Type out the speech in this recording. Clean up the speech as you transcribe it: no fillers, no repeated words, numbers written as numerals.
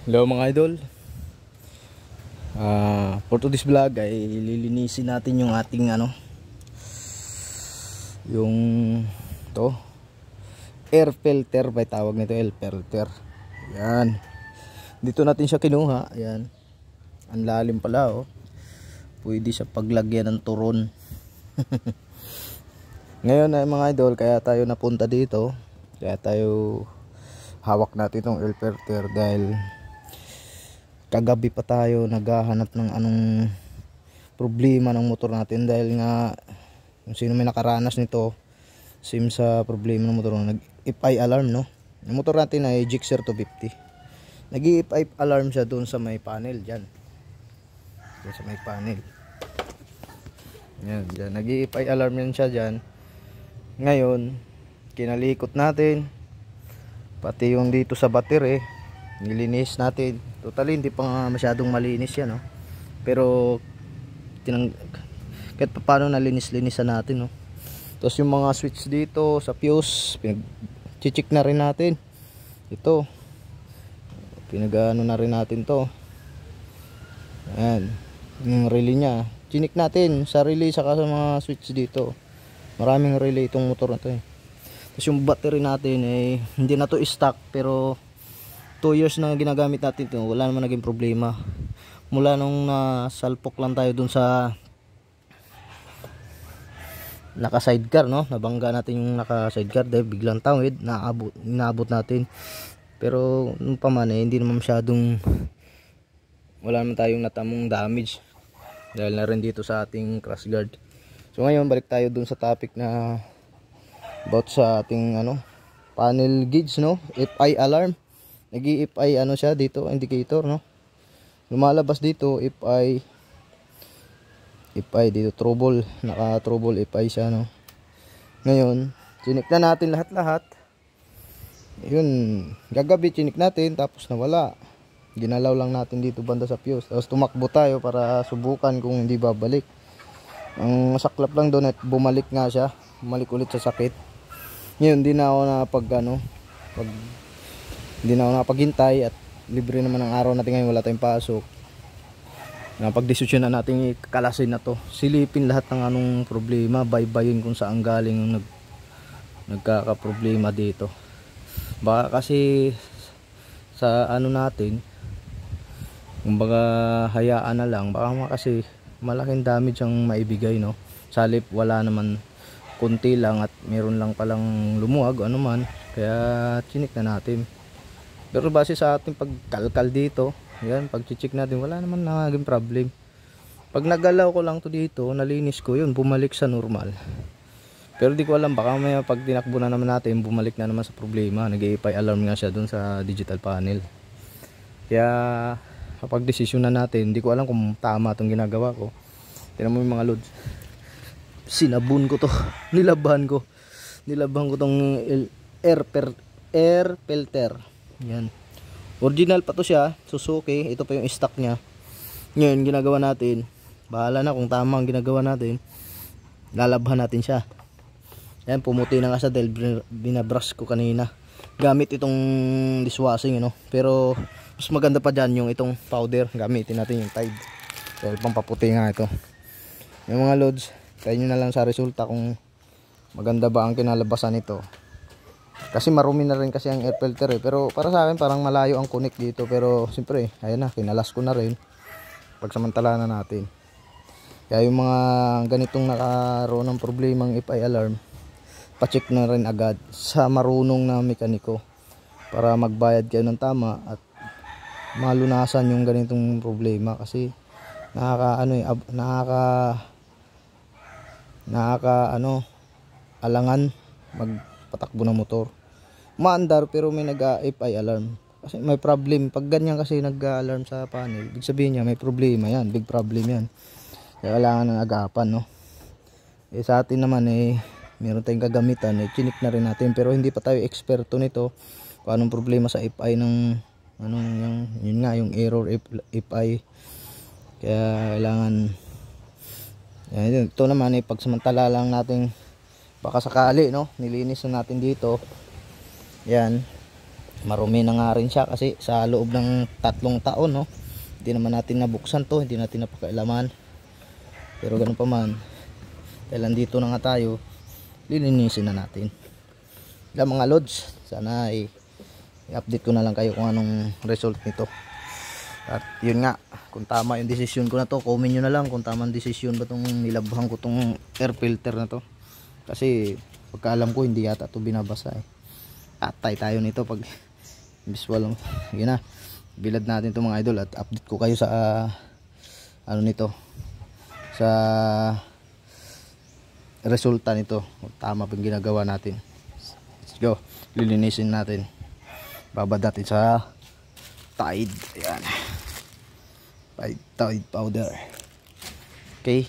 Hello mga idol. For today's vlog ay lilinisin natin yung ating yung to air filter by tawag nito, air filter. Yan. Dito natin siya kinuha. Yan. Ang lalim pala oh. Pwede siya paglagyan ng turon. Ngayon ay mga idol, kaya tayo napunta dito. Kaya tayo hawak natin itong air filter dahil kagabi pa tayo naghahanap ng anong problema ng motor natin, dahil nga kung sino may nakaranas nito, sim sa problema ng motor, nag-EFI alarm, no? Yung motor natin ay Gixxer 250. Nag-EFI alarm siya doon sa may panel dyan. Doon sa may panel. Yan, dyan. Nag-EFI alarm yan siya dyan. Ngayon, kinalikot natin. Pati yung dito sa battery, nilinis natin. Totally hindi pa nga masyadong malinis yan, no? Pero kahit paano nalinis-linisan natin, no? Tapos yung mga switch dito sa fuse, pinag-check na rin natin. Ito, pinag-ano na rin natin to. Ayan, yung relay nya, chinik natin sa relay saka sa mga switch dito. Maraming relay itong motor na to eh. Tapos yung battery natin eh, hindi na to stock, pero 2 years na ginagamit natin ito, wala naman naging problema. Mula nung nasalpok lang tayo dun sa naka sidecar, no? Nabangga natin yung naka sidecar dahil biglang tawid, inaabot natin. Pero nung pa man eh, hindi naman masyadong, wala naman tayong natamong damage dahil na rin dito sa ating crash guard. So ngayon balik tayo dun sa topic na about sa ating panel gauge, no? EFI alarm. Nag-EFI siya dito, indicator, no? Lumalabas dito EFI dito trouble, naka trouble EFI siya, no? Ngayon chinik na natin lahat-lahat. Yun, gagabi chinik natin tapos nawala. Ginalaw lang natin dito banda sa fuse. Tapos tumakbo tayo para subukan kung hindi babalik. Ang masaklap lang doon at bumalik nga siya. Bumalik ulit sa sakit. Ngayon hindi na ako hindi na ako nakapaghintay at libre naman ang araw natin ngayon, wala tayong pasok. Napagdesisyon na natin ikalasin na to. Silipin lahat ng anong problema, baybayin kung saan galing yung nagkakaproblema dito. Baka kasi sa natin, kumbaga hayaan na lang, baka kasi malaking damage ang maibigay, no? Salip wala naman, kunti lang at meron lang palang lumuwag man, kaya chinik na natin. Pero base sa ating pagkalkal dito, yan, pag-check natin, wala naman naging problem. Pag nagalaw ko lang to dito, nalinis ko, yun, bumalik sa normal. Pero di ko alam, baka may pag tinakbo na naman natin, bumalik na naman sa problema. Nag-EFI alarm nga siya dun sa digital panel. Kaya kapag desisyon na natin, di ko alam kung tama itong ginagawa ko. Tignan mo yung mga loads. Sinabun ko to, nilaban ko tong air filter. Yan, original pa to siya, Suzuki. Ito pa yung stock nya. Ngayon ginagawa natin, bahala na kung tama ang ginagawa natin, lalabhan natin siya. Yan, pumuti na nga siya dahil binabrush ko kanina gamit itong dishwashing, pero mas maganda pa dyan yung itong powder. Gamitin natin yung Tide dahil pampaputi nga ito. Yung mga loads, tayo nyo na lang sa resulta kung maganda ba ang kinalabasan nito. Kasi marumi na rin kasi ang air filter eh. Pero para sa akin parang malayo ang connect dito. Pero siyempre, ayan na, kinalas ko na rin. Pagsamantala na natin. Kaya yung mga ganitong nakaroon ng problemang EFI alarm, pacheck na rin agad sa marunong na mekaniko para magbayad kayo ng tama at malunasan yung ganitong problema. Kasi alangan magpatakbo ng motor. Maandar pero may nag-EFI alarm kasi may problem. Pag ganyan kasi nag-alarm sa panel, ibig sabihin niya may problema yan, big problem yan. Kaya kailangan ng agapan, no? Sa atin naman meron tayong kagamitan, chinik na rin natin, pero hindi pa tayo eksperto nito kung anong problema sa EFI ng yun nga, yung error EFI. Kaya kailangan ito naman pagsamantala lang natin, baka sakali, no, nilinis na natin dito. Yan, marumi na nga rin siya kasi sa loob ng 3 taon, no, hindi naman natin nabuksan to, hindi natin napakailaman. Pero ganun pa man, dahil nandito na nga tayo, lilinisin na natin. Kaya mga lods, sana i-update ko na lang kayo kung anong result nito. At yun nga, kung tama yung desisyon ko na to, comment nyo na lang kung tamang desisyon ba tong nilabhan ko tong air filter na to. Kasi pagkaalam ko hindi yata to binabasa eh. Atay tayo nito pag visual. Yun na, bilad natin to mga idol at update ko kayo sa ano nito, sa resulta nito, kung tama pa yung ginagawa natin. Let's go, lilinisin natin, babad natin sa Tide. Ayan, Tide powder. Okay.